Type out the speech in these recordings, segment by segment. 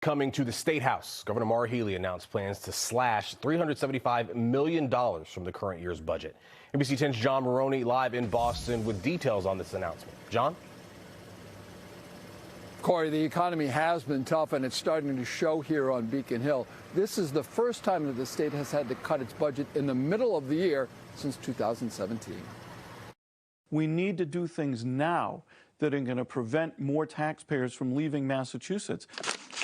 Coming to the State House, Governor Maura Healey announced plans to slash $375 million from the current year's budget. NBC 10's John Maroney live in Boston with details on this announcement. John? Corey, the economy has been tough, and it's starting to show here on Beacon Hill. This is the first time that the state has had to cut its budget in the middle of the year since 2017. We need to do things now that are going to prevent more taxpayers from leaving Massachusetts.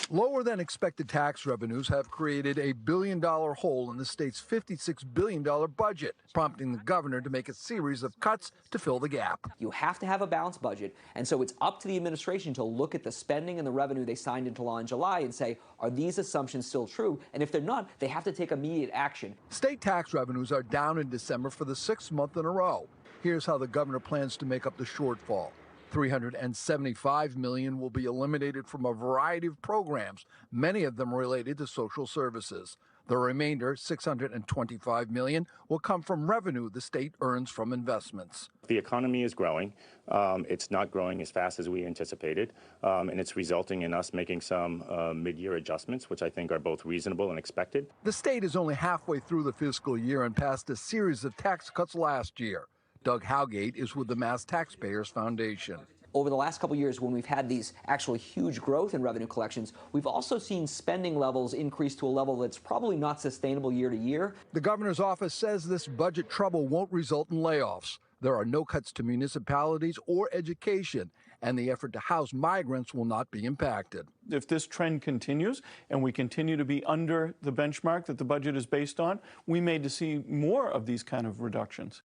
Lower than expected tax revenues have created a billion-dollar hole in the state's $56 billion budget, prompting the governor to make a series of cuts to fill the gap. You have to have a balanced budget, and so it's up to the administration to look at the spending and the revenue they signed into law in July and say, are these assumptions still true? And if they're not, they have to take immediate action. State tax revenues are down in December for the 6th month in a row. Here's how the governor plans to make up the shortfall. $375 million will be eliminated from a variety of programs, many of them related to social services. The remainder, $625 million, will come from revenue the state earns from investments. The economy is growing. It's not growing as fast as we anticipated, and it's resulting in us making some mid-year adjustments, which I think are both reasonable and expected. The state is only halfway through the fiscal year and passed a series of tax cuts last year. Doug Howgate is with the Mass Taxpayers Foundation. Over the last couple of years, when we've had these actually huge growth in revenue collections, we've also seen spending levels increase to a level that's probably not sustainable year to year. The governor's office says this budget trouble won't result in layoffs. There are no cuts to municipalities or education, and the effort to house migrants will not be impacted. If this trend continues and we continue to be under the benchmark that the budget is based on, we may see more of these kind of reductions.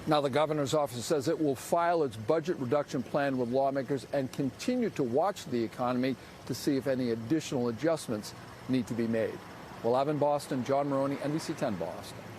Now, the governor's office says it will file its budget reduction plan with lawmakers and continue to watch the economy to see if any additional adjustments need to be made. Well, live in Boston, John Maroney, NBC 10 Boston.